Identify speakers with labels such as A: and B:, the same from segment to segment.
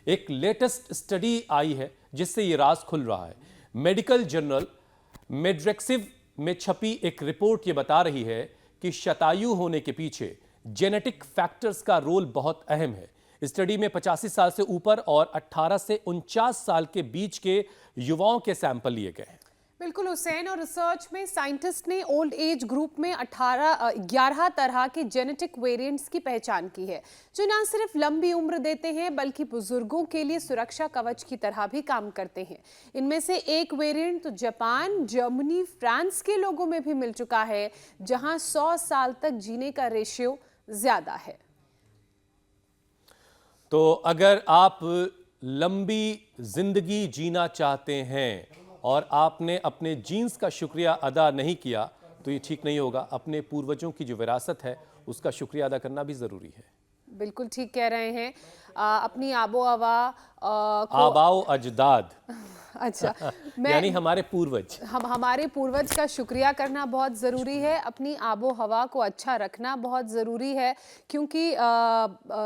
A: एक latest study आई है जिससे ये राज खुल रहा है। मेडिकल जर्नल मेड्रेक्सिव में छपी एक रिपोर्ट ये बता रही है कि शतायु होने के पीछे जेनेटिक फैक्टर्स का रोल बहुत अहम है। स्टडी में 85 साल से ऊपर और 18 से 49 साल के बीच के युवाओं के सैंपल लिए गए हैं।
B: बिल्कुल हुसैन, और रिसर्च में साइंटिस्ट ने ओल्ड एज ग्रुप में 11 तरह के जेनेटिक वेरिएंट्स की पहचान की है, जो न सिर्फ लंबी उम्र देते हैं बल्कि बुजुर्गों के लिए सुरक्षा कवच की तरह भी काम करते हैं। इनमें से एक वेरिएंट तो जापान, जर्मनी, फ्रांस के लोगों में भी मिल चुका है, जहां 100 साल तक जीने का रेशियो ज्यादा है।
A: तो अगर आप लंबी जिंदगी जीना चाहते हैं और आपने अपने जीन्स का शुक्रिया अदा नहीं किया तो ये ठीक नहीं होगा। अपने पूर्वजों की जो विरासत है उसका शुक्रिया अदा करना भी जरूरी है।
B: बिल्कुल ठीक कह रहे हैं। अपनी आबो हवा
A: आबाओ अजदाद
B: अच्छा
A: यानी हमारे पूर्वज,
B: हमारे पूर्वज का शुक्रिया करना बहुत ज़रूरी है। अपनी आबो हवा को अच्छा रखना बहुत ज़रूरी है, क्योंकि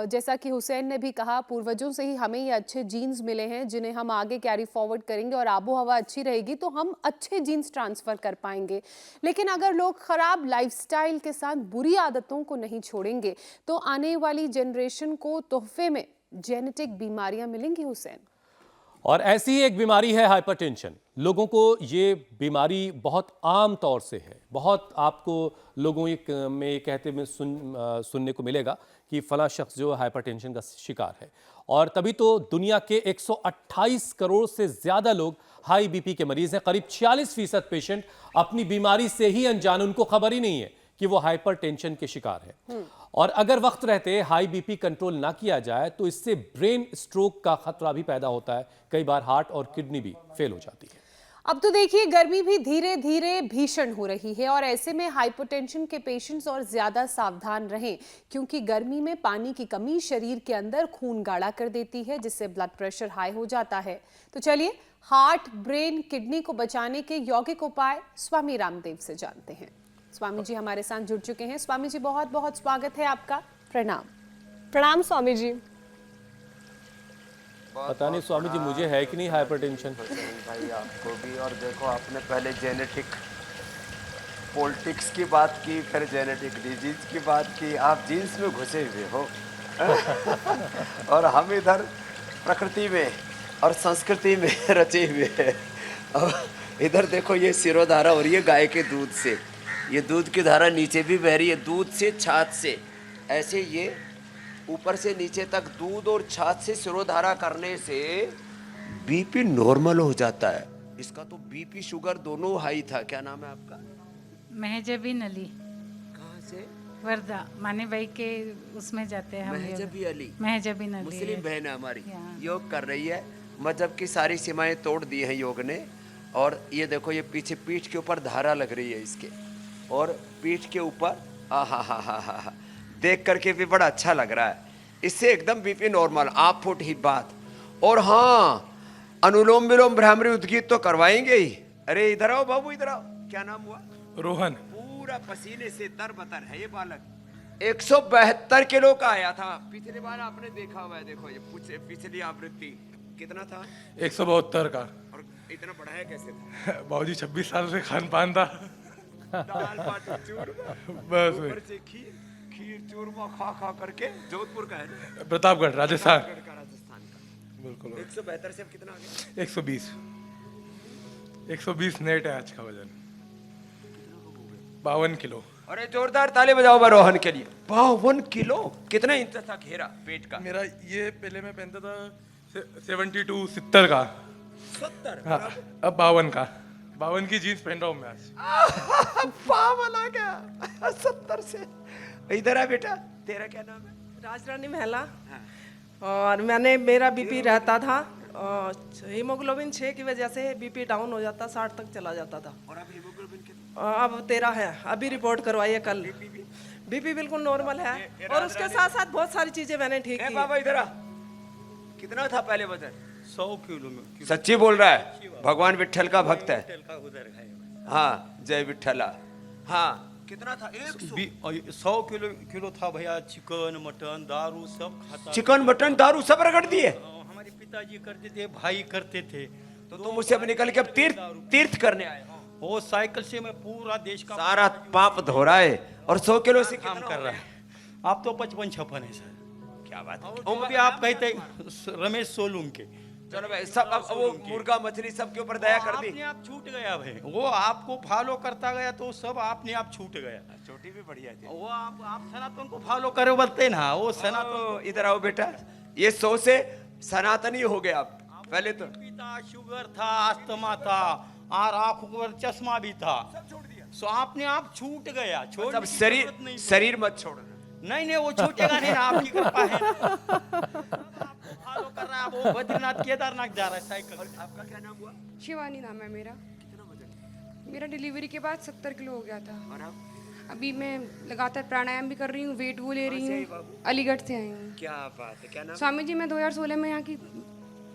B: जैसा कि हुसैन ने भी कहा, पूर्वजों से ही हमें ये अच्छे जीन्स मिले हैं जिन्हें हम आगे कैरी फॉरवर्ड करेंगे, और आबो हवा अच्छी रहेगी तो हम अच्छे जीन्स ट्रांसफ़र कर पाएंगे। लेकिन अगर लोग ख़राब लाइफस्टाइल के साथ बुरी आदतों को नहीं छोड़ेंगे तो आने वाली जनरेशन को तोहफे में जेनेटिक बीमारियां मिलेंगी हुसैन।
A: और ऐसी ही एक बीमारी है हाइपरटेंशन। लोगों को ये बीमारी बहुत आम तौर से है। बहुत आपको लोगों में ये कहते में सुनने को मिलेगा कि फला शख्स जो हाइपरटेंशन का शिकार है, और तभी तो दुनिया के 128 करोड़ से ज़्यादा लोग हाई बीपी के मरीज हैं। करीब 46% पेशेंट अपनी बीमारी से ही अनजान, उनको खबर ही नहीं है कि वो हाइपरटेंशन के शिकार है। और अगर वक्त रहते हाई बीपी कंट्रोल ना किया जाए तो इससे ब्रेन स्ट्रोक का खतरा भी पैदा होता है। कई बार हार्ट और किडनी भी फेल हो जाती है।
B: अब तो देखिए, गर्मी भी धीरे धीरे भीषण हो रही है, और ऐसे में हाइपरटेंशन के पेशेंट्स और ज्यादा सावधान रहें, क्योंकि गर्मी में पानी की कमी शरीर के अंदर खून गाढ़ा कर देती है, जिससे ब्लड प्रेशर हाई हो जाता है। तो चलिए हार्ट, ब्रेन, किडनी को बचाने के यौगिक उपाय स्वामी रामदेव से जानते हैं। स्वामी जी हमारे साथ जुड़ चुके हैं। स्वामी जी, बहुत बहुत स्वागत है आपका। प्रणाम।
C: प्रणाम स्वामी जी।
A: पता नहीं स्वामी जी मुझे है कि नहीं हाइपरटेंशन।
D: भाई आपको भी। और देखो, आपने पहले जेनेटिक पॉलिटिक्स की बात की, फिर जेनेटिक डिजीज की बात की। आप जीन्स में घुसे हुए हो और हम इधर प्रकृति में और संस्कृति में रचे हुए हैं। अब इधर देखो, ये सिरोधारा हो रही है गाय के दूध से। ये दूध की धारा नीचे भी बह रही है, दूध से छाछ से। ऐसे ये ऊपर से नीचे तक दूध और छाछ से सिरोधारा करने से बीपी नॉर्मल हो जाता है। इसका तो बीपी शुगर दोनों हाई था। क्या नाम है आपका?
E: महजबीन अली।
D: कहाँ से?
E: वर्धा। माने भाई के उसमें जाते हैं हम।
D: महजबी अली।
E: महजबीन अली
D: मुस्लिम बहन है हमारी,
E: हाँ।
D: योग कर रही है। मजहब की सारी सीमाएं तोड़ दी हैं योग ने। और ये देखो, ये पीछे पीठ के ऊपर धारा लग रही है इसके, और पीठ के ऊपर हा देख करके भी बड़ा अच्छा लग रहा है। इससे एकदम बीपी नॉर्मल। आप फुट ही बात। और हाँ, अनुलोम विलोम भ्रामरी उद्गीत तो करवाएंगे ही। अरे इधर आओ बाबू, इधर आओ। क्या नाम हुआ?
F: रोहन।
D: पूरा पसीने से तरबतर है ये बालक। 172 किलो का आया था। पिछले बार आपने देखा हुआ है, देखो ये पिछली आवृत्ति कितना था?
F: 172 का।
D: और इतना बढ़ाया कैसे था?
F: बाबूजी 26 साल से खान पान था।
D: दाल बाटी चूरमा,
F: बस
D: ऊपर से खीर चूरमा खा खा करके। जोधपुर का है?
F: प्रतापगढ़, राजस्थान।
D: राजस्थान का।
F: बिल्कुल।
D: 172 से अब कितना आ गया?
F: 120 नेट है आज का वजन। 52 किलो।
D: अरे जोरदार ताली बजाओ बा रोहन के लिए। 52 किलो। कितना इंच था घेरा पेट का?
F: मेरा ये पहले मैं पहनता था 72 70 का।
D: 70?
F: हाँ, अब 52 का। 52 की जीन्स पहन रहा हूँ मैं आज।
D: 52 आ गया 70 से। इधर आ बेटा, तेरा क्या नाम है?
C: राजरानी महला। और मेरा बीपी रहता था, हीमोग्लोबिन 6 की वजह से बीपी डाउन हो जाता, 60 तक चला जाता था।
D: और अब हीमोग्लोबिन कितना?
C: अब 13 है। अभी रिपोर्ट करवाई है कल। बीपी बिल्कुल नॉर्मल है, और उसके साथ साथ बहुत सारी चीजें मैंने ठीक की।
D: बाबा इधर आ। कितना था पहले वजन?
G: 100 किलो में।
D: सच्ची बोल रहा है? भगवान विट्ठल का भक्त है। हाँ, जय विट्ठला। हाँ, कितना था?
G: 100 किलो था भैया। चिकन मटन दारू सब खाता।
D: चिकन मटन दारू सब रगड़ दिए।
G: हमारे हमारे पिताजी करते थे, भाई करते थे।
D: तो तुम उसे अब निकल के अब तीर्थ करने आए हो।
G: वो साइकिल से मैं पूरा देश का
D: सारा पाप धो रहा है और 100 किलो से
G: काम कर रहा है। आप तो 55-56 है सर।
D: क्या बात है।
G: उम्र भी आप कहते रमेश सोलूम के।
D: चलो भाई, सब अब वो मुर्गा मछली सबके ऊपर दया कर दी।
G: अपने आप छूट गया भाई, वो आपको फॉलो करता गया तो सब अपने आप छूट गया।
D: छोटी भी बढ़िया थी।
G: वो आप सनातन को फॉलो करो बोलते ना, वो सनातन।
D: इधर आओ बेटा, ये 100 से सनातनी हो गया आप। पहले तो
G: पिता शुगर था, अस्थमा था और आंखों पर चश्मा भी था, सो आपने आप छूट गया। छोड़
D: सब शरीर मत छोड़ना।
G: नहीं वो छूटेगा नहीं ना, आपकी कृपा है। फॉलो कर रहा है वो, बद्रीनाथ केदारनाथ जा रहा है साइकिल।
D: आपका क्या नाम हुआ?
H: शिवानी नाम है मेरा।
D: कितना वजन?
H: मेरा डिलीवरी के बाद 70 किलो हो गया था।
D: और आप?
H: अभी मैं लगातार प्राणायाम भी कर रही हूँ, वेट वो ले रही हूँ। अलीगढ़ से आई हूँ।
D: क्या बात है, क्या नाम?
H: स्वामी जी, मैं 2016 में यहाँ की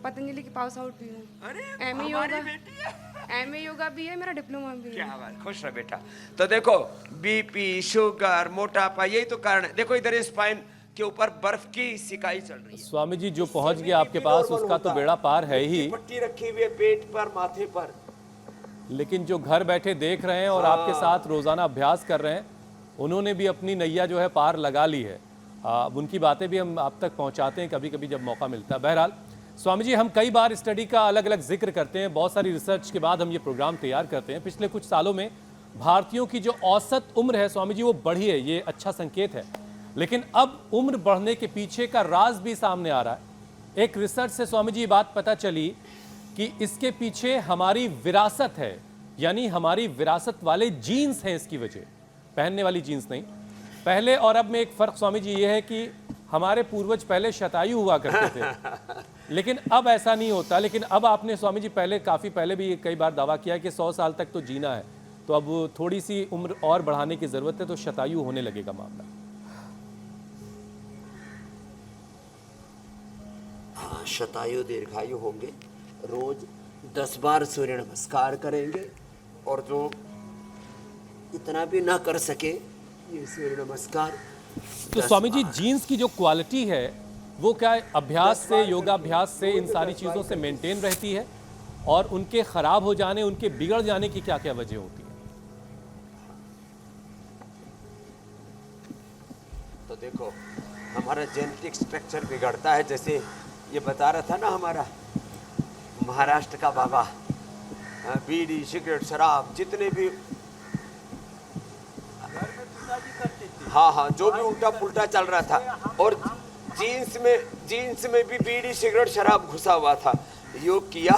H: पतंजलि की पास आउट भी हूँ।
D: अरे
H: एमए
D: हमारी
H: योगा,
D: बेटी है।
H: एमए योगा भी है, मेरा डिप्लोमा भी है।
D: क्या बात, खुश रह बेटा। तो देखो, बीपी, शुगर, मोटापा, यही तो कारण है। देखो इधर स्पाइन के ऊपर बर्फ की सिकाई चल रही है।
A: स्वामी जी जो पहुंच गया आपके पास उसका तो बेड़ा पार है ही,
D: पट्टी रखी हुई है पेट पर, माथे पर।
A: लेकिन जो घर बैठे देख रहे हैं और आपके साथ रोजाना अभ्यास कर रहे हैं, उन्होंने भी अपनी नैया जो है पार लगा ली है। उनकी बातें भी हम आप तक पहुंचाते हैं कभी कभी जब मौका मिलता है। बहरहाल स्वामी जी, हम कई बार स्टडी का अलग अलग जिक्र करते हैं, बहुत सारी रिसर्च के बाद हम ये प्रोग्राम तैयार करते हैं। पिछले कुछ सालों में भारतीयों की जो औसत उम्र है स्वामी जी वो बढ़ी है, ये अच्छा संकेत है। लेकिन अब उम्र बढ़ने के पीछे का राज भी सामने आ रहा है। एक रिसर्च से स्वामी जी ये बात पता चली कि इसके पीछे हमारी विरासत है, यानी हमारी विरासत वाले जीन्स हैं इसकी वजह, पहनने वाली जीन्स नहीं। पहले और अब में एक फ़र्क स्वामी जी ये है कि हमारे पूर्वज पहले शतायु हुआ करते थे, लेकिन अब ऐसा नहीं होता। लेकिन अब आपने स्वामी जी काफ़ी पहले भी कई बार दावा किया कि 100 साल तक तो जीना है, तो अब थोड़ी सी उम्र और बढ़ाने की ज़रूरत है, तो शतायु होने लगेगा मामला।
D: हाँ, शतायु दीर्घायु होंगे। रोज 10 बार सूर्य नमस्कार करेंगे, और जो इतना भी ना कर सके ये सूर्य नमस्कार।
A: तो स्वामी जी जीन्स की जो क्वालिटी है वो क्या अभ्यास से, योगाभ्यास से, इन सारी चीज़ों से मेंटेन रहती है, और उनके ख़राब हो जाने, उनके बिगड़ जाने की क्या क्या वजह होती है?
D: तो देखो, हमारा जेनेटिक स्ट्रक्चर बिगड़ता है। जैसे ये बता रहा था ना हमारा महाराष्ट्र का बाबा, बीड़ी, सिगरेट, शराब, जितने भी, हाँ, जो भी उल्टा पुल्टा चल रहा था, और जीन्स में भी बीड़ी, सिगरेट, शराब घुसा हुआ था। योग किया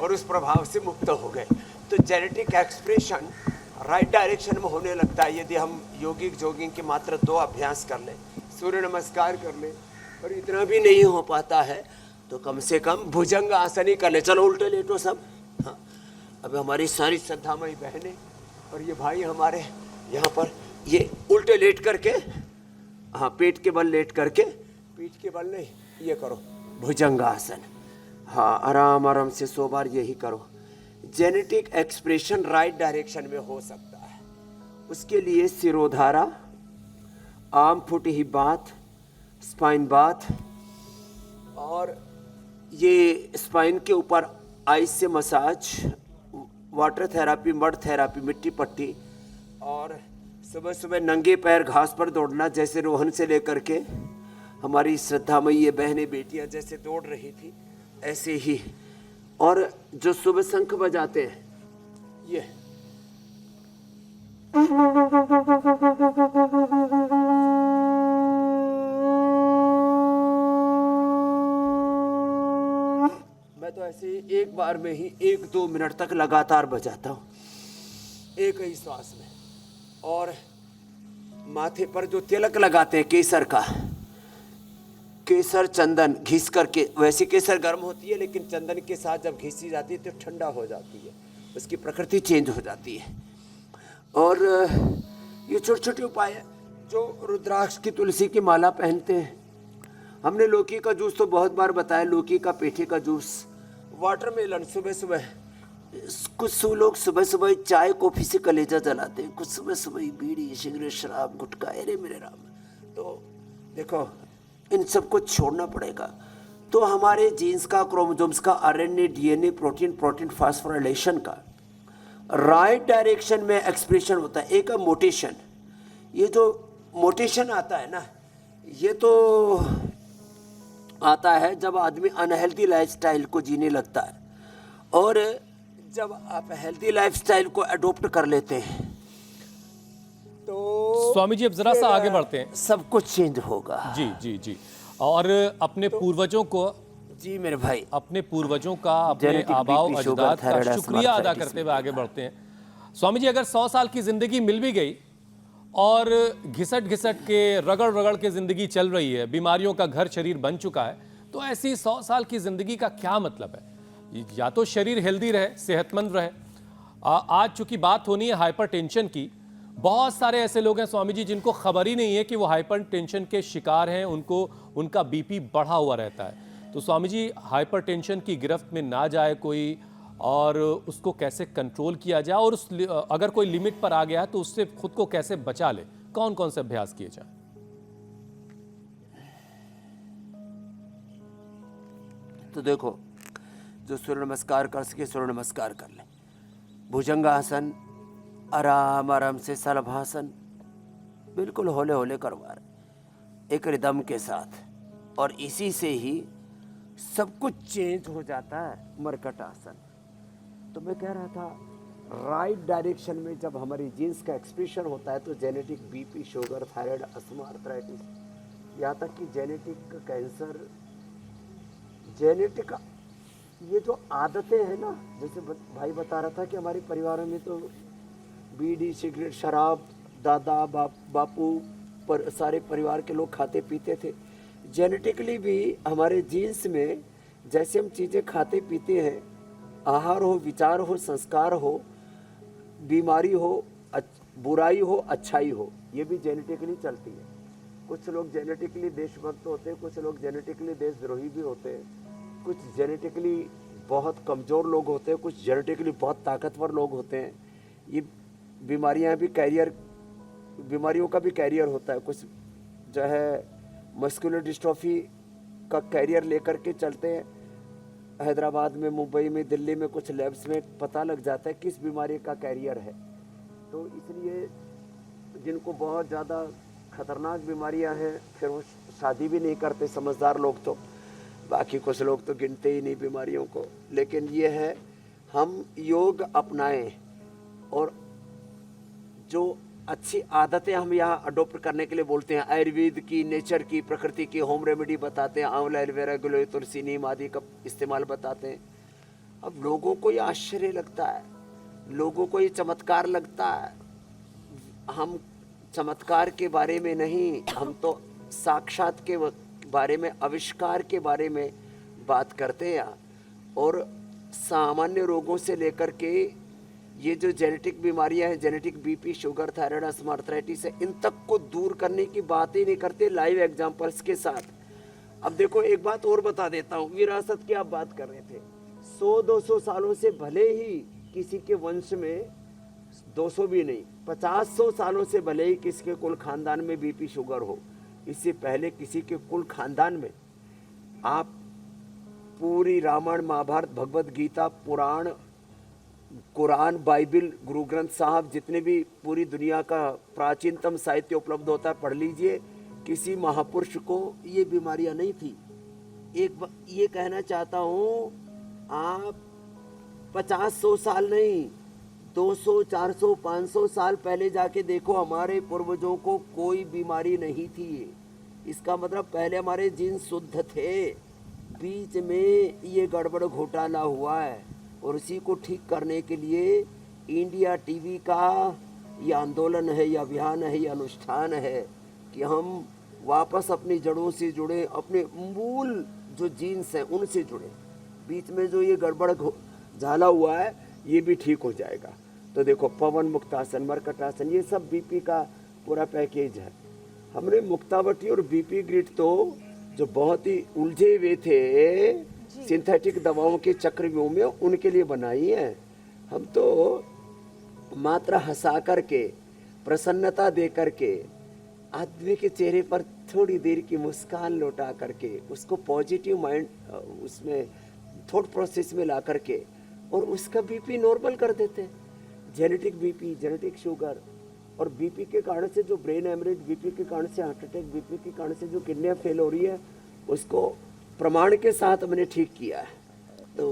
D: और उस प्रभाव से मुक्त हो गए। तो जेनेटिक एक्सप्रेशन राइट डायरेक्शन में होने लगता है यदि हम जॉगिंग के मात्र 2 अभ्यास कर लें, सूर्य नमस्कार कर लें, और इतना भी नहीं हो पाता है तो कम से कम भुजंग आसन ही कर ले। चलो उल्टे लेटो सब। हाँ, अब हमारी सारी श्रद्धामयी बहनें और ये भाई हमारे यहाँ पर ये उल्टे लेट करके, हाँ, पेट के बल लेट करके, पीठ के बल नहीं, ये करो भुजंग आसन। हाँ, आराम आराम से 100 बार यही करो। जेनेटिक एक्सप्रेशन राइट डायरेक्शन में हो सकता है, उसके लिए सिरोधारा, आर्म फुट ही बाथ, स्पाइन बाथ, और ये स्पाइन के ऊपर आइस से massage, water therapy, mud therapy, मिट्टी पट्टी, और सुबह सुबह नंगे पैर घास पर दौड़ना, जैसे रोहन से लेकर के हमारी श्रद्धामयी ये बहनें बेटियां जैसे दौड़ रही थी ऐसे ही। और जो सुबह शंख बजाते हैं ये, मैं तो ऐसे ही एक बार में ही 1-2 मिनट तक लगातार बजाता हूँ, एक ही श्वास में। और माथे पर जो तिलक लगाते हैं केसर का, केसर चंदन घिस करके, वैसे केसर गर्म होती है लेकिन चंदन के साथ जब घिसी जाती है तो ठंडा हो जाती है, उसकी प्रकृति चेंज हो जाती है। और ये छोटे छोटे उपाय है। जो रुद्राक्ष की तुलसी की माला पहनते हैं, हमने लौकी का जूस तो बहुत बार बताया, लौकी का पेठे का जूस, वाटरमेलन सुबह सुबह, कुछ लोग सुबह सुबह चाय कॉफी से कलेजा जलाते हैं, कुछ सुबह सुबह बीड़ी, सिगरेट, शराब, गुटखा, अरे मेरे राम। तो देखो इन सबको छोड़ना पड़ेगा। तो हमारे जीन्स का, क्रोमोसोम्स का, RNA, DNA, protein, protein phosphorylation का राइट डायरेक्शन में एक्सप्रेशन होता है। एक है मोटेशन। ये जो मोटेशन आता है ना, ये तो आता है जब आदमी अनहेल्दी लाइफस्टाइल को जीने लगता है, और जब आप हेल्दी लाइफस्टाइल को अडॉप्ट कर लेते हैं तो
A: स्वामी जी अब जरा सा आगे बढ़ते हैं।
D: सब कुछ चेंज होगा।
A: जी जी जी। और अपने पूर्वजों को,
D: जी मेरे भाई,
A: अपने पूर्वजों का, अपने
D: Genetic
A: आबाओ
D: BP,
A: अजदाद
D: sugar,
A: का
D: thyroid,
A: शुक्रिया अदा
D: arthritis
A: करते हुए आगे बढ़ते हैं। स्वामी जी, अगर 100 साल की जिंदगी मिल भी गई और घिसट घिसट के, रगड़ रगड़ के जिंदगी चल रही है, बीमारियों का घर शरीर बन चुका है, तो ऐसी 100 साल की जिंदगी का क्या मतलब है? या तो शरीर हेल्दी रहे, सेहतमंद रहे। आज चूंकि बात होनी है हाइपरटेंशन की, बहुत सारे ऐसे लोग हैं स्वामी जी जिनको खबर ही नहीं है कि वो हाइपरटेंशन के शिकार हैं, उनका बीपी बढ़ा हुआ रहता है। तो स्वामी जी, हाइपरटेंशन की गिरफ्त में ना जाए कोई, और उसको कैसे कंट्रोल किया जाए, और अगर कोई लिमिट पर आ गया तो उससे खुद को कैसे बचा ले, कौन कौन से अभ्यास किए जाए?
D: तो देखो, जो सूर्य नमस्कार कर सके सूर्य नमस्कार कर ले। भुजंगासन, आराम आराम से सलभासन, बिल्कुल होले होले करवा रहे, एक रिदम के साथ, और इसी से ही सब कुछ चेंज हो जाता है। मरकट आसन। तो मैं कह रहा था, राइट डायरेक्शन में जब हमारी जीन्स का एक्सप्रेशन होता है तो genetic BP, sugar, thyroid, asthma, arthritis, यहाँ तक कि जेनेटिक कैंसर, जेनेटिक ये जो आदतें हैं ना, जैसे भाई बता रहा था कि हमारे परिवारों में तो बीड़ी, सिगरेट, शराब दादा बापू पर सारे परिवार के लोग खाते पीते थे। जेनेटिकली भी हमारे जीन्स में जैसे हम चीज़ें खाते पीते हैं, आहार हो, विचार हो, संस्कार हो, बीमारी हो, बुराई हो, अच्छाई हो, ये भी जेनेटिकली चलती है। कुछ लोग जेनेटिकली देशभक्त होते हैं, कुछ लोग जेनेटिकली देशद्रोही भी होते हैं, कुछ जेनेटिकली बहुत कमज़ोर लोग होते हैं, कुछ जेनेटिकली बहुत ताकतवर लोग होते हैं। ये बीमारियां भी कैरियर, बीमारियों का भी कैरियर होता है। कुछ जो है मस्कुलर डिस्ट्रॉफी का कैरियर लेकर के चलते हैं। हैदराबाद में, मुंबई में, दिल्ली में कुछ लैब्स में पता लग जाता है किस बीमारी का कैरियर है। तो इसलिए जिनको बहुत ज़्यादा खतरनाक बीमारियां हैं, फिर वो शादी भी नहीं करते समझदार लोग, तो बाकी कुछ लोग तो गिनते ही नहीं बीमारियों को। लेकिन ये है, हम योग अपनाएं और जो अच्छी आदतें हम यहाँ अडोप्ट करने के लिए बोलते हैं, आयुर्वेद की, नेचर की, प्रकृति की होम रेमेडी बताते हैं, आंवला, एलोवेरा, गिलोय, तुलसी, नीम आदि का इस्तेमाल बताते हैं। अब लोगों को ये आश्चर्य लगता है, लोगों को ये चमत्कार लगता है। हम चमत्कार के बारे में नहीं, हम तो साक्षात के बारे में, आविष्कार के बारे में बात करते हैं। और सामान्य रोगों से लेकर के ये जो जेनेटिक बीमारियां हैं, genetic BP, sugar, thyroid, asthma, arthritis है, इन तक को दूर करने की बात ही नहीं करते लाइव एग्जांपल्स के साथ। अब देखो, एक बात और बता देता हूँ, विरासत की आप बात कर रहे थे। 100-200 सालों से भले ही किसी के वंश में, 200 भी नहीं, 50-100 सालों से भले ही किसी के कुल खानदान में बीपी, शुगर हो, इससे पहले किसी के कुल खानदान में आप पूरी रामायण, महाभारत, भगवत गीता, पुराण, कुरान, बाइबिल, गुरु ग्रंथ साहब, जितने भी पूरी दुनिया का प्राचीनतम साहित्य उपलब्ध होता है, पढ़ लीजिए। किसी महापुरुष को ये बीमारियां नहीं थी। ये कहना चाहता हूँ, आप 50-100 साल नहीं, 200, 400, 500 साल पहले जाके देखो, हमारे पूर्वजों को कोई बीमारी नहीं थी। इसका मतलब पहले हमारे जीन शुद्ध थे, बीच में ये गड़बड़ घोटाला हुआ है, और उसी को ठीक करने के लिए इंडिया टीवी का ये आंदोलन है, या अभियान है, या अनुष्ठान है कि हम वापस अपनी जड़ों से जुड़े, अपने मूल जो जीन्स हैं उनसे जुड़े। बीच में जो ये गड़बड़ झाला हुआ है ये भी ठीक हो जाएगा। तो देखो, पवन मुक्तासन, मरकटासन, ये सब बीपी का पूरा पैकेज है। हमने मुक्तावटी और बीपी ग्रिड तो जो बहुत ही उलझे हुए थे सिंथेटिक दवाओं के चक्रव्यूह में, उनके लिए बनाई है। हम तो मात्र हंसा करके, प्रसन्नता दे करके, आदमी के चेहरे पर थोड़ी देर की मुस्कान लौटा करके उसको पॉजिटिव माइंड उसमें थॉट प्रोसेस में ला करके और उसका बीपी नॉर्मल कर देते हैं। जेनेटिक बीपी, जेनेटिक शुगर और बीपी के कारण से जो ब्रेन हेमरेज, बीपी के कारण से हार्ट अटैक, बीपी के कारण से जो किडनियाँ फेल हो रही है उसको प्रमाण के साथ हमने ठीक किया है। तो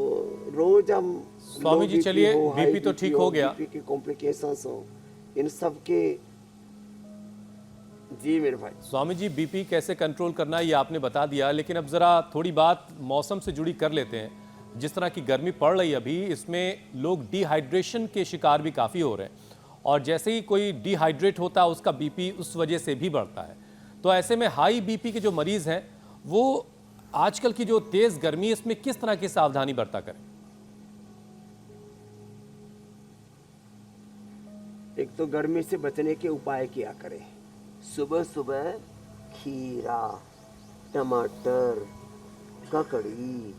D: रोज हम
A: स्वामी जी, चलिए, बीपी तो ठीक हो गया,
D: बीपी के कॉम्प्लिकेशंस हो, इन सब के। जी मेरे भाई।
A: स्वामी जी, बीपी कैसे कंट्रोल करना है ये आपने बता दिया, लेकिन अब जरा थोड़ी बात मौसम से जुड़ी कर लेते हैं। जिस तरह की गर्मी पड़ रही है अभी, इसमें लोग डिहाइड्रेशन के शिकार भी काफ़ी हो रहे हैं, और जैसे ही कोई डिहाइड्रेट होता है उसका बीपी उस वजह से भी बढ़ता है। तो ऐसे में हाई बीपी के जो मरीज़ हैं वो आजकल की जो तेज़ गर्मी है इसमें किस तरह की सावधानी बरता करें?
D: एक तो गर्मी से बचने के उपाय किया करें। सुबह सुबह खीरा, टमाटर, ककड़ी,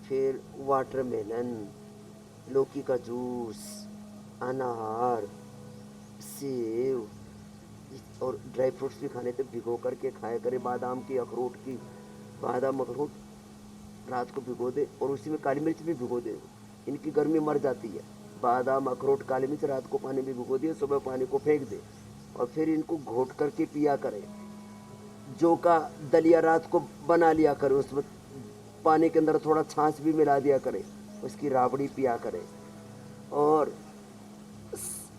D: फिर वाटरमेलन, लौकी का जूस, अनार, सेब और ड्राई फ्रूट्स भी खाने थे, भिगो करके खाया करें। बादाम की, अखरोट की, बादाम अखरोट रात को भिगो दे और उसी में काली मिर्च भी भिगो दे, इनकी गर्मी मर जाती है। बादाम, अखरोट, काली मिर्च रात को पानी में भिगो दिए, सुबह पानी को फेंक दे और फिर इनको घोट करके पिया करें। जौ का दलिया रात को बना लिया करें, उसमें पानी के अंदर थोड़ा छाछ भी मिला दिया करें, उसकी राबड़ी पिया करें। और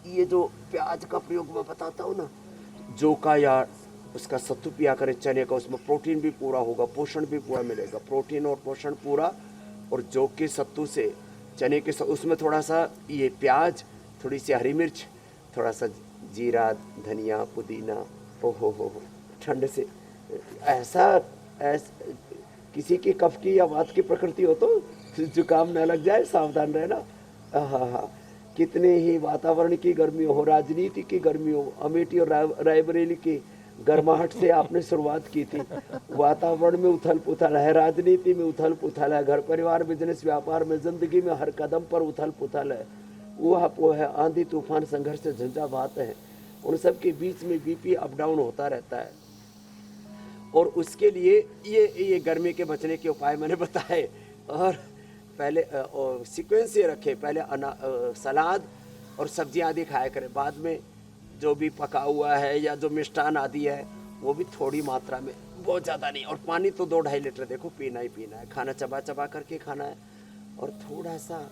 D: ये जो प्याज का प्रयोग मैं बताता हूँ ना, जौ का या उसका सत्तू पिया करें, चने का, उसमें प्रोटीन भी पूरा होगा, पोषण भी पूरा मिलेगा। प्रोटीन और पोषण पूरा। और जौ के सत्तू से, चने के उसमें थोड़ा सा ये प्याज, थोड़ी सी हरी मिर्च, थोड़ा सा जीरा, धनिया, पुदीना, हो ठंड से ऐसा किसी की कफ की या वात की प्रकृति हो तो जुकाम न लग जाए, सावधान रहना। हाँ, कितने ही वातावरण की गर्मी हो, राजनीति की गर्मी हो, अमेठी और रायबरेली की गर्माहट से आपने शुरुआत की थी। वातावरण में उथल पुथल है, राजनीति में उथल पुथल है, घर परिवार, बिजनेस, व्यापार में, जिंदगी में हर कदम पर उथल पुथल है। वो है, आंधी तूफान, संघर्ष, झंझावात है, उन सब के बीच में बीपी अप डाउन होता रहता है। और उसके लिए ये गर्मी के बचने के उपाय मैंने बताए। और पहले सीक्वेंस ये रखे, पहले सलाद और सब्जियां आदि खाया करें, बाद में जो भी पका हुआ है या जो मिष्ठान आदि है वो भी थोड़ी मात्रा में, बहुत ज़्यादा नहीं। और पानी तो 2-2.5 लीटर देखो पीना ही पीना है। खाना चबा चबा करके खाना है और थोड़ा सा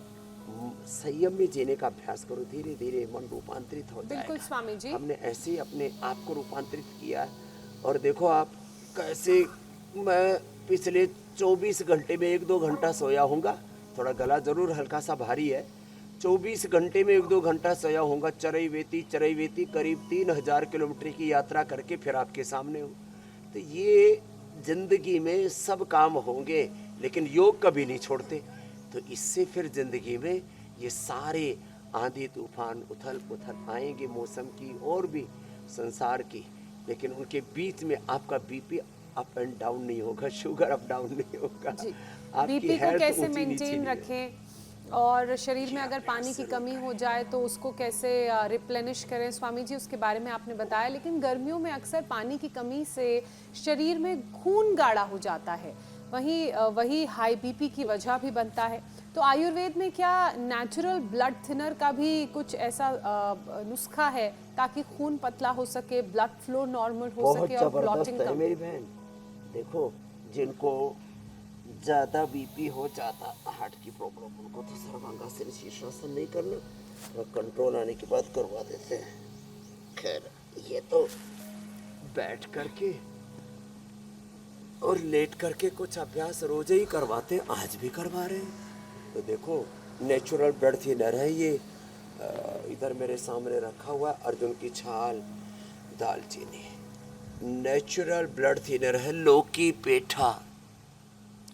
D: संयम में जीने का अभ्यास करो। धीरे धीरे मन रूपांतरित हो जाएगा।
B: बिल्कुल स्वामी जी,
D: हमने ऐसे ही अपने आप को रूपांतरित किया है। और देखो आप कैसे, मैं पिछले 24 घंटे में 1-2 घंटा सोया होऊंगा, थोड़ा गला जरूर हल्का सा भारी है। 24 घंटे में 1-2 घंटा सोया होऊंगा। चरैवेती करीब 3000 किलोमीटर की यात्रा करके फिर आपके सामने हूँ। तो ये जिंदगी में सब काम होंगे, लेकिन योग कभी नहीं छोड़ते। तो इससे फिर जिंदगी में ये सारे आंधी तूफान, उथल पुथल आएंगे, मौसम की और भी संसार की, लेकिन उनके बीच में आपका बीपी अप एंड डाउन नहीं होगा, शुगर अप डाउन नहीं होगा। आपकी
B: बीपी को
D: हेल्थ
B: कैसे
D: ऊंची नीची
B: मेंटेन
D: नहीं
B: रखें, और शरीर में अगर पानी की कमी हो जाए तो उसको कैसे रिप्लेनिश करें, स्वामी जी उसके बारे में आपने बताया। लेकिन गर्मियों में अक्सर पानी की कमी से शरीर में खून गाढ़ा हो जाता है, वही हाई बीपी की वजह भी बनता है। तो आयुर्वेद में क्या नेचुरल ब्लड थिनर का भी कुछ ऐसा नुस्खा है ताकि खून पतला हो सके, ब्लड फ्लो नॉर्मल हो
D: बहुत
B: सके और
D: जबरदस्त
B: ब्लॉटिंग
D: है
B: कम?
D: मेरी बहन। देखो, जिनको ज़्यादा बीपी हो जाता, हार्ट की प्रॉब्लम, उनको तो सर्वांगासन शीर्षासन नहीं करना, और कंट्रोल आने के बाद करवा देते हैं। खैर, ये तो बैठ करके और लेट करके कुछ अभ्यास रोज ही करवाते हैं, आज भी करवा रहे हैं। तो देखो, नेचुरल ब्लड थिनर है ये, इधर मेरे सामने रखा हुआ है, अर्जुन की छाल, दालचीनी। नेचुरल ब्लड थिनर है। लौकी पेठा,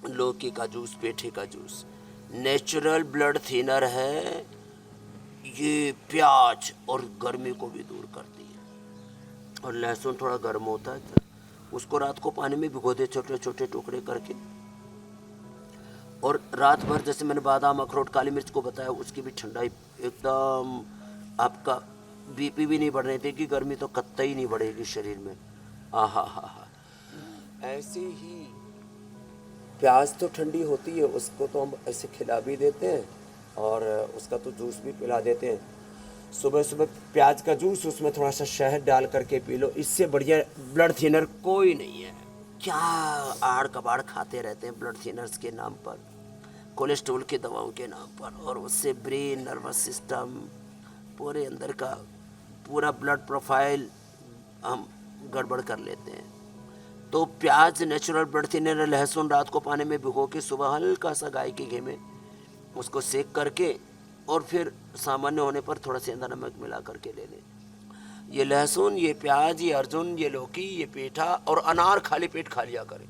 D: लौकी का जूस, पेठे का जूस नेचुरल ब्लड थिनर है। ये प्याज और गर्मी को भी दूर करती है। और लहसुन थोड़ा गर्म होता है, उसको रात को पानी में भिगो दे छोटे छोटे टुकड़े करके, और रात भर, जैसे मैंने बादाम, अखरोट, काली मिर्च को बताया, उसकी भी ठंडाई एकदम, आपका बीपी भी नहीं बढ़ने देगी, गर्मी तो कतई नहीं बढ़ेगी शरीर में। आहा हा हा। ऐसे ही प्याज तो ठंडी होती है, उसको तो हम ऐसे खिला भी देते हैं और उसका तो जूस भी पिला देते हैं। सुबह सुबह प्याज का जूस, उसमें थोड़ा सा शहद डाल करके पी लो, इससे बढ़िया ब्लड थिनर कोई नहीं है। क्या आड़ कबाड़ खाते रहते हैं ब्लड थिनर्स के नाम पर, कोलेस्ट्रॉल की दवाओं के नाम पर, और उससे ब्रेन, नर्वस सिस्टम, पूरे अंदर का पूरा ब्लड प्रोफाइल हम गड़बड़ कर लेते हैं। तो प्याज नेचुरल ब्लड थिनर, लहसुन रात को पानी में भिगो के सुबह हल्का सा गाय के घी में उसको सेक करके और फिर सामान्य होने पर थोड़ा सा अंदर नमक मिला करके ले लें। ये लहसुन, ये प्याज, ये अर्जुन, ये लौकी, ये पेठा और अनार खाली पेट खा लिया करें।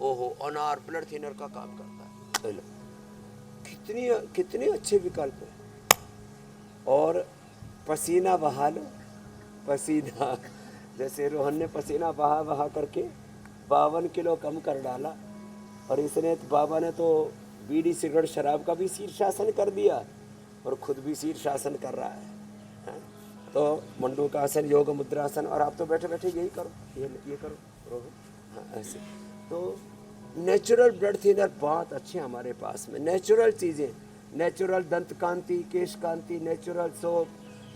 D: ओहो, अनार ब्लड थिनर का काम करता है। लो, कितने अच्छे विकल्प हैं। और पसीना बहा लो, पसीना, जैसे रोहन ने पसीना बहा बहा करके 52 किलो कम कर डाला, और इसने बाबा ने तो बीड़ी सिगरेट शराब का भी शीर्षासन कर दिया और खुद भी शीर्षासन कर रहा है। तो मंडूकासन, योग मुद्रासन, और आप तो बैठे बैठे यही करो, ये करो रोहन। हाँ, ऐसे तो नेचुरल ब्लड थिनर बहुत अच्छे हमारे पास में, नेचुरल चीज़ें, नेचुरल दंत कांति, केश कांति, नेचुरल सोप।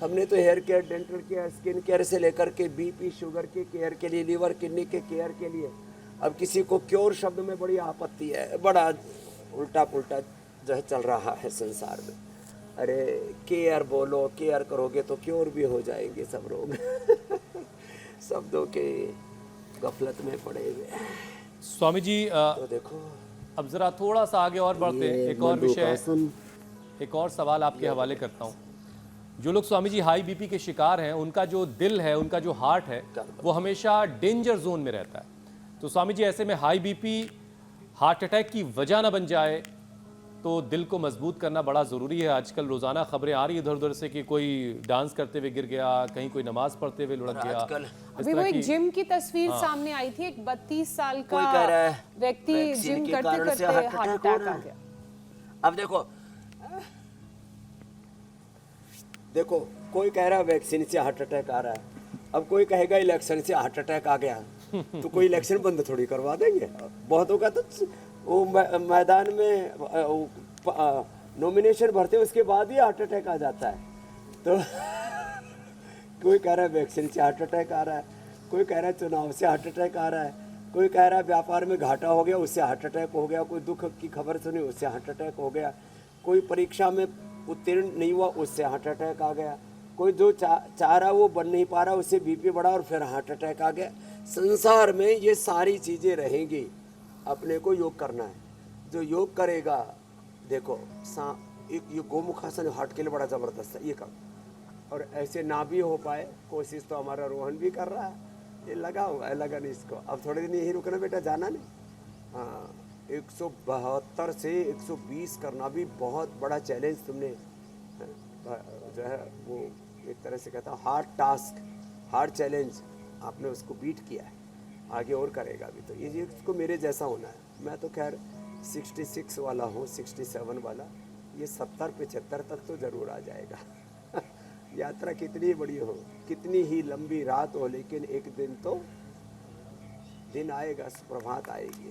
D: हमने तो hair care, dental care, skin care से लेकर के बीपी शुगर के केयर के लिए, लीवर किडनी के केयर के लिए। अब किसी को क्योर शब्द में बड़ी आपत्ति है, बड़ा उल्टा पुल्टा जो है चल रहा है संसार में। अरे केयर बोलो, केयर करोगे तो क्योर भी हो जाएंगे सब लोग। शब्दों के गफलत में पड़े हुए हैं।
A: स्वामी जी
D: तो देखो,
A: अब जरा थोड़ा सा आगे और बढ़ते हैं, एक और विषय, एक और सवाल आपके हवाले करता हूँ। जो लोग स्वामी जी हाई बीपी के शिकार हैं, उनका जो दिल है, उनका जो हार्ट है, वो हमेशा डेंजर जोन में रहता है। तो स्वामी जी ऐसे में हाई बीपी हार्ट अटैक की वजह ना बन जाए, तो दिल को मजबूत करना बड़ा ज़रूरी है। आजकल रोज़ाना खबरें आ रही इधर उधर से कि कोई डांस करते हुए गिर गया, कहीं कोई नमाज पढ़ते हुए लुढ़क गया।
B: अभी वो एक जिम की तस्वीर सामने आई थी, एक 32 साल का
D: कोई कह रहा है
B: व्यक्ति जिम करते करते हार्ट अटैक आ गया।
D: अब देखो कोई कह रहा है वैक्सीन से हार्ट अटैक आ रहा है, अब कोई कहेगा इलेक्शन से हार्ट अटैक आ गया, तो कोई इलेक्शन बंद थोड़ी करवा देंगे। बहुतों का तो वो मैदान में नॉमिनेशन भरते हैं, उसके बाद ही हार्ट अटैक आ जाता है। तो कोई कह रहा है वैक्सीन से हार्ट अटैक आ रहा है, कोई कह रहा है चुनाव से हार्ट अटैक आ रहा है, कोई कह रहा है व्यापार में घाटा हो गया उससे हार्ट अटैक हो गया, कोई दुख की खबर सुनी उससे हार्ट अटैक हो गया, कोई परीक्षा में उत्तीर्ण नहीं हुआ उससे हार्ट अटैक आ गया, कोई जो चाह रहा वो बन नहीं पा रहा उससे बीपी बढ़ा और फिर हार्ट अटैक आ गया। संसार में ये सारी चीज़ें रहेंगी। अपने को योग करना है, जो योग करेगा, देखो एक ये गोमुखासन हार्ट के लिए बड़ा ज़बरदस्त है, ये कर। और ऐसे ना भी हो पाए, कोशिश तो हमारा रोहन भी कर रहा है, ये लगा हुआ है, लगा नहीं इसको। अब थोड़े दिन यही रुकना बेटा, जाना नहीं। हाँ, 172 से 120 करना भी बहुत बड़ा चैलेंज तुमने जो है वो एक तरह से कहता हूँ हार्ड टास्क, हार्ड चैलेंज आपने उसको बीट किया है। आगे और करेगा भी, तो ये इसको मेरे जैसा होना है। मैं तो खैर 66 वाला हूँ, 67 वाला, ये 70-75 तक तो ज़रूर आ जाएगा। यात्रा कितनी बड़ी हो, कितनी ही लंबी रात हो, लेकिन एक दिन तो दिन आएगा, सुप्रभात आएगी।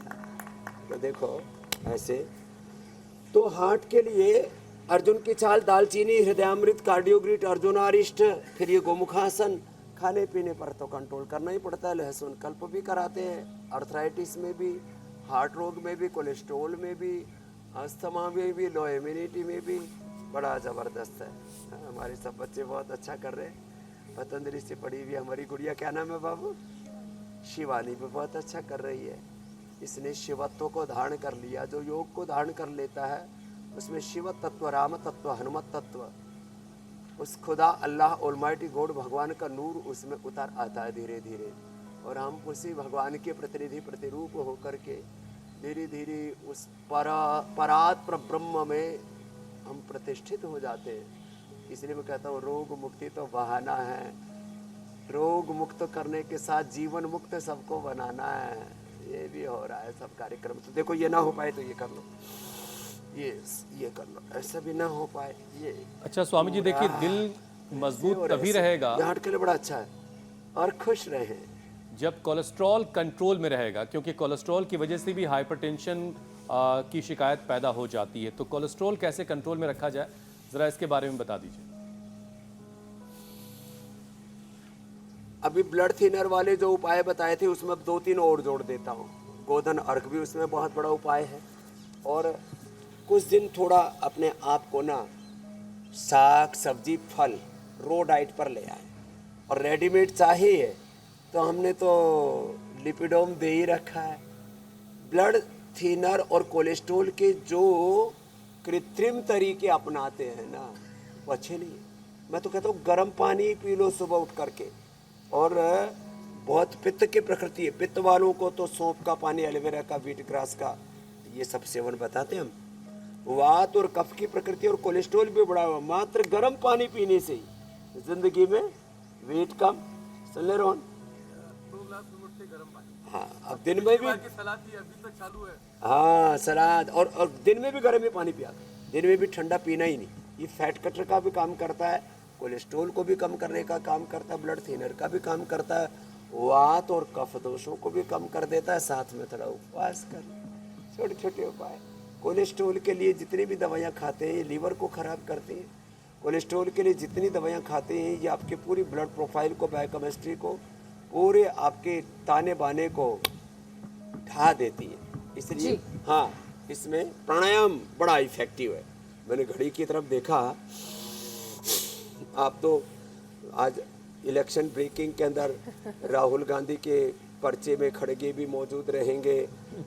D: तो देखो ऐसे तो हार्ट के लिए अर्जुन की चाल, दालचीनी, हृदयामृत, कार्डियोग्रिट, अर्जुनारिष्ट, फिर ये गोमुखासन। खाने पीने पर तो कंट्रोल करना ही पड़ता है। लहसुन कल्प भी कराते हैं, अर्थराइटिस में भी, हार्ट रोग में भी, कोलेस्ट्रोल में भी, अस्थमा में भी, लो इम्यूनिटी में भी, बड़ा ज़बरदस्त है। हमारे सब बच्चे बहुत अच्छा कर रहे हैं। पतंजलि से पढ़ी हुई हमारी गुड़िया, क्या नाम है बाबू, शिवानी भी बहुत अच्छा कर रही है। इसने शिवत्व को धारण कर लिया। जो योग को धारण कर लेता है उसमें शिव तत्व, राम तत्व, हनुमत तत्व, उस खुदा अल्लाह ऑलमाइटी गॉड भगवान का नूर उसमें उतर आता है धीरे धीरे, और हम उसी भगवान के प्रतिनिधि प्रतिरूप होकर के धीरे धीरे उस परात्पर ब्रह्म में हम प्रतिष्ठित हो जाते हैं। इसलिए मैं कहता हूँ रोग मुक्ति तो बहाना है, रोग मुक्त करने के साथ जीवन मुक्त सबको बनाना है। ये भी हो रहा है सब कार्यक्रम। तो देखो ये ना हो पाए तो ये कर लो, ये कर लो, ऐसा भी ना हो पाए ये।
A: अच्छा स्वामी जी देखिए, दिल मजबूत तभी रहेगा,
D: हार्ट के लिए बड़ा अच्छा है। और खुश रहें,
A: जब कोलेस्ट्रॉल कंट्रोल में रहेगा, क्योंकि कोलेस्ट्रॉल की वजह से भी हाइपरटेंशन की शिकायत पैदा हो जाती है, तो कोलेस्ट्रॉल कैसे कंट्रोल में रखा जाए, ज़रा इसके बारे में बता दीजिए।
D: अभी ब्लड थिनर वाले जो उपाय बताए थे उसमें अब 2-3 और जोड़ देता हूँ। गोधन अर्घ भी उसमें बहुत बड़ा उपाय है। और कुछ दिन थोड़ा अपने आप को ना साग सब्जी फल रो डाइट पर ले आए। और रेडीमेड चाहिए तो हमने तो लिपिडोम दे ही रखा है। ब्लड थिनर और कोलेस्ट्रॉल के जो कृत्रिम तरीके अपनाते हैं ना वो अच्छे नहीं है। मैं तो कहता हूँ गर्म पानी पी लो सुबह उठ करके। और बहुत पित्त की प्रकृति है, पित्त वालों को तो सौंफ का पानी, एलोवेरा का, व्हीट ग्रास का, ये सब सेवन बताते हैं हम। वात और कफ की प्रकृति और कोलेस्ट्रॉल भी बढ़ा हुआ, मात्र गर्म पानी पीने से ही जिंदगी में वेट कम। सुन ले रोहन? हाँ, अब दिन में भी सलाद अभी तक चालू है। हाँ, सलाद और दिन में भी गर्म ही पानी पिया, दिन में भी ठंडा पीना ही नहीं। ये फैट कटर का भी काम करता है, कोलेस्ट्रॉल को भी कम करने का काम करता है, ब्लड थिनर का भी काम करता है, वात और कफ दोषों को भी कम कर देता है। साथ में थोड़ा उपवास कर, छोटे छोटे उपाय। कोलेस्ट्रॉल के लिए जितनी भी दवाइयाँ खाते हैं ये लीवर को खराब करती हैं। कोलेस्ट्रॉल के लिए जितनी दवाइयाँ खाते हैं ये आपके पूरी ब्लड प्रोफाइल को, बायोकेमिस्ट्री को, पूरे आपके ताने बाने को ढा देती है। इसलिए हाँ, इसमें प्राणायाम बड़ा इफेक्टिव है। मैंने घड़ी की तरफ देखा, आप तो आज इलेक्शन ब्रेकिंग के अंदर राहुल गांधी के पर्चे में खड़गे भी मौजूद रहेंगे,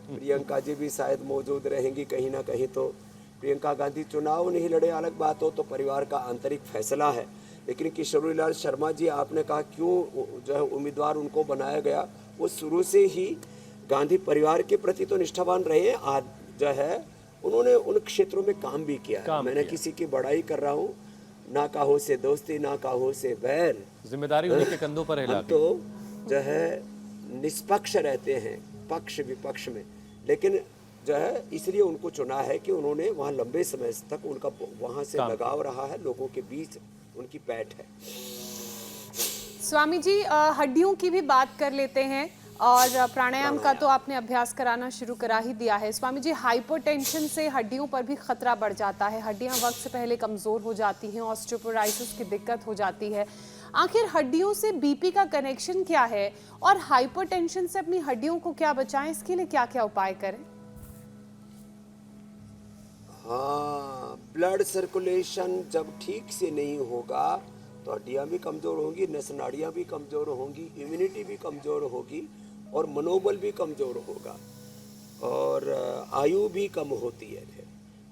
D: प्रियंका जी भी शायद मौजूद रहेंगी कहीं ना कहीं। तो प्रियंका गांधी चुनाव नहीं लड़े अलग बात हो, तो परिवार का आंतरिक फैसला है। लेकिन किशोरीलाल शर्मा जी, आपने कहा क्यों जो है उम्मीदवार उनको बनाया गया, वो शुरू से ही गांधी परिवार के प्रति तो निष्ठावान रहे हैं। आज जो है उन्होंने उन क्षेत्रों में काम भी किया। मैंने किसी की बड़ाई कर रहा हूँ, ना काहो से दोस्ती ना काहो से बैर,
A: जिम्मेदारी उनके कंधों पर है।
D: हम तो जो है निष्पक्ष रहते हैं पक्ष विपक्ष में, लेकिन जो है इसलिए उनको चुना है कि उन्होंने वहाँ लंबे समय तक उनका वहाँ से लगाव रहा है, लोगों के बीच उनकी पैठ है।
B: स्वामी जी, हड्डियों की भी बात कर लेते हैं, और प्राणायाम का तो आपने अभ्यास कराना शुरू करा ही दिया है। स्वामी जी, हाइपरटेंशन से हड्डियों पर भी खतरा बढ़ जाता है, हड्डियां वक्त से पहले कमज़ोर हो जाती हैं, ऑस्टियोपोरोसिस की दिक्कत हो जाती है। आखिर हड्डियों से बीपी का कनेक्शन क्या है, और हाइपरटेंशन से अपनी हड्डियों को क्या बचाएं, इसके लिए क्या क्या उपाय करें?
D: हाँ, ब्लड सर्कुलेशन जब ठीक से नहीं होगा तो हड्डियाँ भी कमज़ोर होंगी, नस नाड़ियाँ भी कमज़ोर होंगी, इम्यूनिटी भी कमज़ोर होगी, और मनोबल भी कमज़ोर होगा, और आयु भी कम होती है। फिर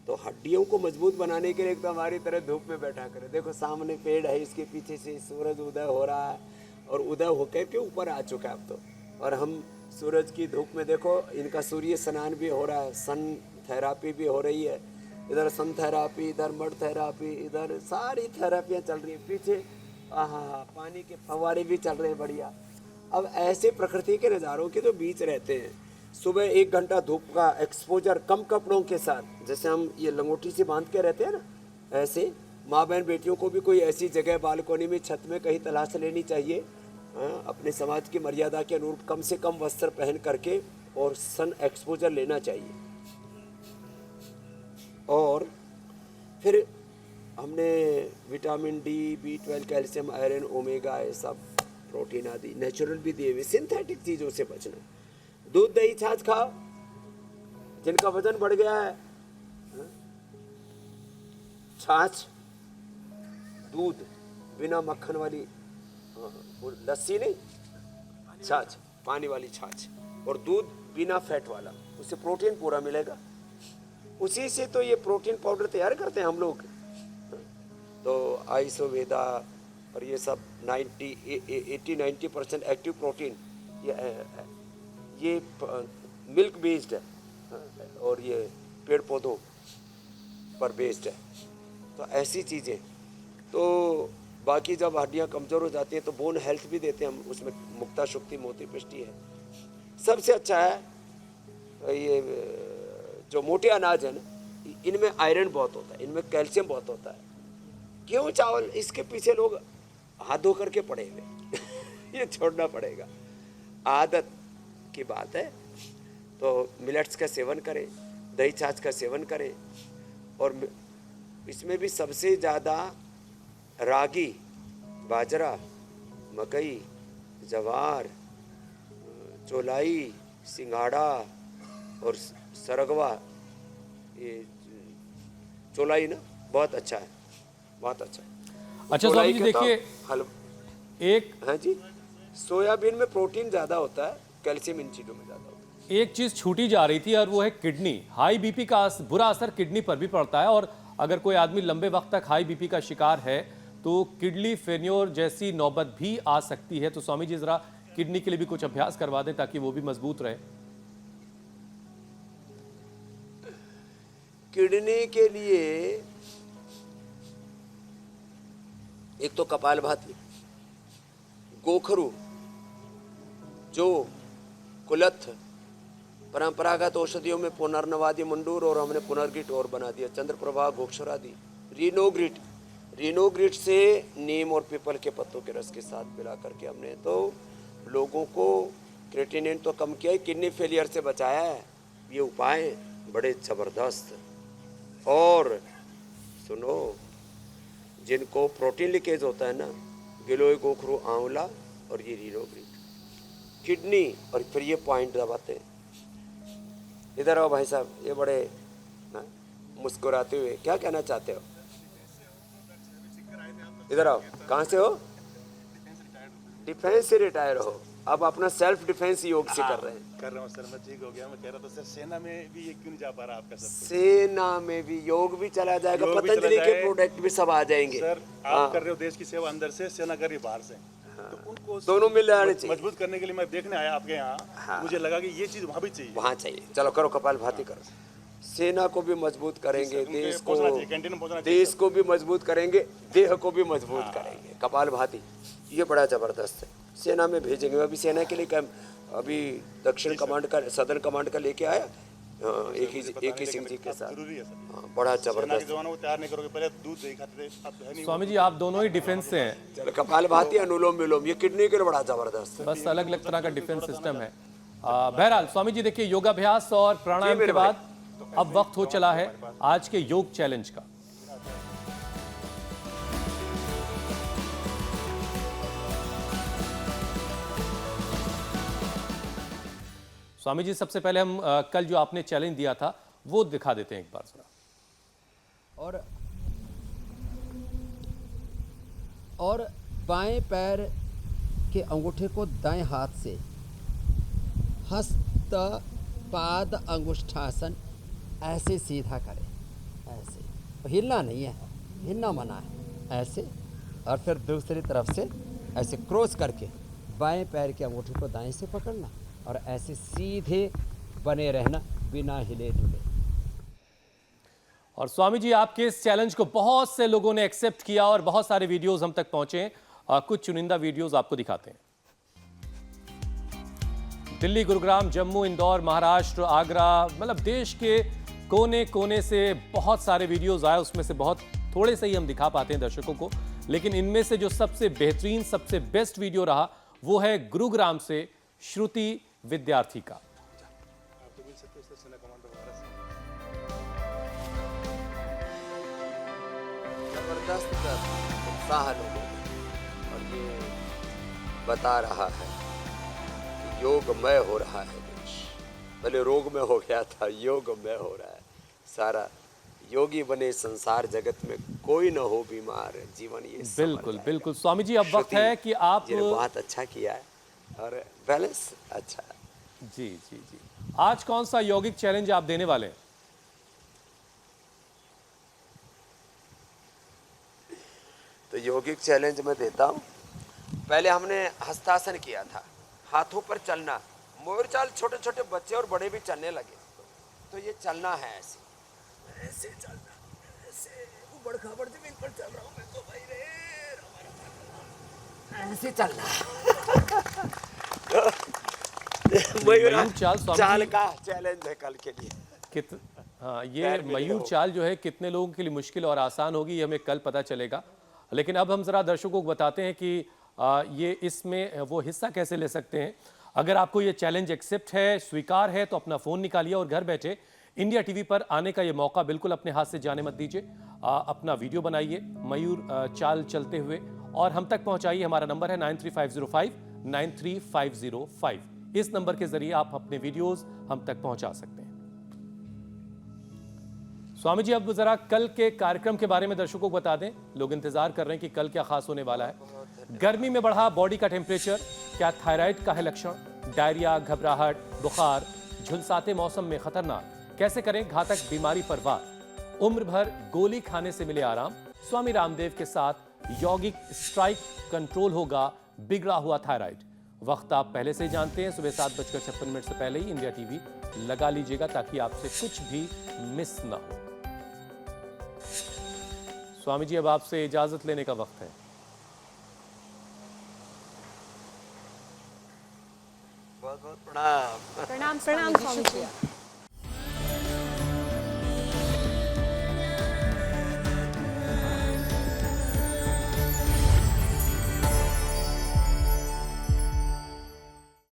D: तो हड्डियों को मजबूत बनाने के लिए एकदम हमारी तरह धूप में बैठा करें। देखो सामने पेड़ है, इसके पीछे से सूरज उदय हो रहा है, और उदय होकर के ऊपर आ चुका है अब तो, और हम सूरज की धूप में देखो इनका सूर्य स्नान भी हो रहा है, सन थेरापी भी हो रही है। इधर सन थेरापी, इधर मड थेरापी, इधर सारी थेरापियाँ चल रही है। पीछे पानी के फव्वारे भी चल रहे हैं, बढ़िया। अब ऐसे प्रकृति के नज़ारों के जो बीच रहते हैं, सुबह 1 घंटा धूप का एक्सपोजर कम कपड़ों के साथ, जैसे हम ये लंगोटी से बांध के रहते हैं ना, ऐसे माँ बहन बेटियों को भी कोई ऐसी जगह बालकोनी में, छत में कहीं तलाश लेनी चाहिए। अपने समाज की मर्यादा के अनुरूप कम से कम वस्त्र पहन करके और सन एक्सपोजर लेना चाहिए। और फिर हमने vitamin D, B12, calcium, iron, omega, ये सब प्रोटीन आदि नेचुरल भी दिए हुए, सिंथेटिक चीज़ों से बचना। दूध दही छाछ खाओ, जिनका वजन बढ़ गया है, छाछ, दूध, बिना मक्खन वाली लस्सी नहीं, छाछ, पानी वाली छाछ, और दूध बिना फैट वाला, उससे प्रोटीन पूरा मिलेगा। उसी से तो ये प्रोटीन पाउडर तैयार करते हैं हम लोग। तो आइसोवेदा और ये सब 80-90% एक्टिव प्रोटीन ये मिल्क बेस्ड है, और ये पेड़ पौधों पर बेस्ड है। तो ऐसी चीज़ें, तो बाकी जब हड्डियाँ कमज़ोर हो जाती हैं तो बोन हेल्थ भी देते हैं हम, उसमें मुक्ता, शुक्ति, मोती, पुष्टि है। सबसे अच्छा है ये जो मोटे अनाज है ना, इनमें आयरन बहुत होता है, इनमें कैल्शियम बहुत होता है। गेहूँ चावल, इसके पीछे लोग हाथ धो करके पड़े हुए ये छोड़ना पड़ेगा। आदत की बात है। तो मिलेट्स का सेवन करें, दही छाछ का सेवन करें, और इसमें भी सबसे ज़्यादा रागी, बाजरा, मकई, जवार, चौलाई, सिंघाड़ा और सरगवा, ये चौलाई ना बहुत अच्छा है, बहुत अच्छा है।
A: अच्छा
D: चौलाई
A: स्वामी जी
D: के
A: देखिए, एक
D: हाँ जी, सोयाबीन में प्रोटीन ज़्यादा होता है, कैल्शियम इन चीज़ों में ज़्यादा होता है।
A: एक चीज छूटी जा रही थी और वो है किडनी। हाई बीपी का बुरा असर किडनी पर भी पड़ता है, और अगर कोई आदमी लंबे वक्त तक हाई बीपी का शिकार है तो किडनी फेल्योर जैसी नौबत भी आ सकती है। तो स्वामी जी जरा किडनी के लिए भी कुछ अभ्यास करवा दें ताकि वो भी मजबूत रहे।
D: किडनी के लिए एक तो कपालभाति, गोखरू, जो कुलथ, परंपरागत औषधियों में पुनर्नवादी मंडूर, और हमने पुनर्गिट और बना दिया, चंद्रप्रभा, गोक्षरादि, रीनोग्रिट। रीनोग्रिट से नीम और पीपल के पत्तों के रस के साथ मिला करके हमने तो लोगों को क्रेटिनिन तो कम किया है, किडनी फेलियर से बचाया है। ये उपाय बड़े जबरदस्त। और सुनो, जिनको प्रोटीन लीकेज होता है ना, गिलोय, गोखरू, आंवला और ये रीनोग्रिट, किडनी, और फिर ये पॉइंट दबाते हैं। इधर आओ भाई साहब, ये बड़े ना मुस्कुराते हुए, क्या कहना चाहते हो? इधर आओ, कहाँ से हो? डिफेंस से रिटायर हो, अब अपना सेल्फ डिफेंस योग से कर रहे हैं।
I: कर रहा हूँ सर, मैं ठीक हो गया। मैं कह रहा था सर, सेना में भी ये क्यों नहीं जा पा रहा आपका सब?
D: सेना में भी योग भी चला जाएगा,
I: योग भी
D: पतंजलि
I: चला
D: के
I: जाए।
D: प्रोडक्ट भी सब आ जाएंगे।
I: सर आप कर रहे हो देश की सेवा अंदर से, सेना कर रही है बाहर से, तो उनको
D: दोनों मिल जाने चाहिए।
I: मजबूत करने के लिए मैं देखने आया आपके यहाँ, मुझे लगा कि ये चीज वहाँ भी चाहिए।
D: वहाँ चाहिए। चलो करो, कपालभाति करो। सेना को भी मजबूत करेंगे,
I: उनके
D: देश को,
I: पहुंचना चाहिए, कैंटीन में पहुंचना चाहिए
D: देश को भी मजबूत करेंगे, देह को भी मजबूत करेंगे। कपालभाति ये बड़ा जबरदस्त है। सेना में भेजेंगे। अभी सेना के लिए कैंप, अभी दक्षिण कमांड का, सदर्न कमांड का लेके आया, एक ही सिंह जी के साथ।
I: जरूरी है सर।
D: हाँ, बड़ा
I: सेना के
D: जबरदस्त।
I: जवानों को तैयार नहीं करोगे, पहले दूध दही खाते थे, अब है नहीं।
A: स्वामी जी आप दोनों ही डिफेंस से हैं,
D: चलो कपालभाति, अनुलोम विलोम, ये किडनी के लिए बड़ा जबरदस्त है।
A: बस अलग अलग तरह का डिफेंस सिस्टम है। बहरहाल स्वामी जी देखिए, योगाभ्यास और प्राणायाम
D: मेरे
A: के बाद अब वक्त हो चला है आज के योग चैलेंज का। स्वामी जी सबसे पहले हम कल जो आपने चैलेंज दिया था वो दिखा देते हैं एक बार जरा।
J: और बाएं पैर के अंगूठे को दाएं हाथ से हस्त पाद अंगुष्ठासन ऐसे सीधा करें, ऐसे हिलना नहीं है, हिलना मना है, ऐसे। और फिर दूसरी तरफ से ऐसे क्रॉस करके बाएं पैर के अंगूठे को दाएं से पकड़ना और ऐसे सीधे बने रहना बिना हिले डुले।
A: और स्वामी जी आपके इस चैलेंज को बहुत से लोगों ने एक्सेप्ट किया और बहुत सारे वीडियोस हम तक पहुंचे। कुछ चुनिंदा वीडियोस आपको दिखाते हैं। दिल्ली, गुरुग्राम, जम्मू, इंदौर, महाराष्ट्र, आगरा, मतलब देश के कोने कोने से बहुत सारे वीडियोस आए। उसमें से बहुत थोड़े से ही हम दिखा पाते हैं दर्शकों को, लेकिन इनमें से जो सबसे बेहतरीन, सबसे बेस्ट वीडियो रहा वो है गुरुग्राम से श्रुति विद्यार्थी का।
D: जबरदस्त उत्साह लोगों में, और ये बता रहा है कि योगमय हो रहा है देश। पहले रोगमय हो गया था, योगमय हो रहा है। सारा योगी बने संसार जगत में, कोई न हो बीमार, जीवन ये
A: बिल्कुल बिल्कुल। स्वामी जी अब वक्त है कि आप
D: जी ने बहुत अच्छा किया है और बैलेंस अच्छा है।
A: जी जी जी, आज कौन सा यौगिक चैलेंज आप देने वाले हैं?
D: तो यौगिक चैलेंज में देता हूँ। पहले हमने हस्तासन किया था, हाथों पर चलना, मोर चाल। छोटे छोटे बच्चे और बड़े भी चलने लगे, तो ये चलना है ऐसे, ऐसे चलना, ऐसे ऊबड़ खाबड़ जमीन पर चल रहा हूँ मैं तो भाई रे, ऐसे चलना।
A: मयूर चाल स्वामी
D: चाल
A: जी
D: का चैलेंज है कल के लिए।
A: हाँ, ये मयूर चाल जो है कितने लोगों के लिए मुश्किल और आसान होगी ये हमें कल पता चलेगा। लेकिन अब हम जरा दर्शकों को बताते हैं कि ये इसमें वो हिस्सा कैसे ले सकते हैं। अगर आपको ये चैलेंज एक्सेप्ट है, स्वीकार है, तो अपना फोन निकालिए और घर बैठे इंडिया टीवी पर आने का ये मौका बिल्कुल अपने हाथ से जाने मत दीजिए। अपना वीडियो बनाइए मयूर चाल चलते हुए और हम तक पहुंचाइए। हमारा नंबर है 9350593505। इस नंबर के जरिए आप अपने वीडियोस हम तक पहुंचा सकते हैं। स्वामी जी, अब जरा कल के कार्यक्रम के बारे में दर्शकों को बता दें। लोग इंतजार कर रहे हैं कि कल क्या खास होने वाला है। गर्मी में बढ़ा बॉडी का टेम्परेचर, क्या थायराइड का है लक्षण, डायरिया, घबराहट, बुखार, झुलसाते मौसम में खतरनाक, कैसे करें घातक बीमारी पर वार, उम्र भर गोली खाने से मिले आराम, स्वामी रामदेव के साथ यौगिक स्ट्राइक, कंट्रोल होगा बिगड़ा हुआ थायराइड। वक्त आप पहले से ही जानते हैं, सुबह 7:56 से पहले ही इंडिया टीवी लगा लीजिएगा ताकि आपसे कुछ भी मिस ना हो। स्वामी जी, अब आपसे इजाजत लेने का वक्त है।
D: बहुत बहुत प्रणाम।
B: प्रणाम स्वामी जी।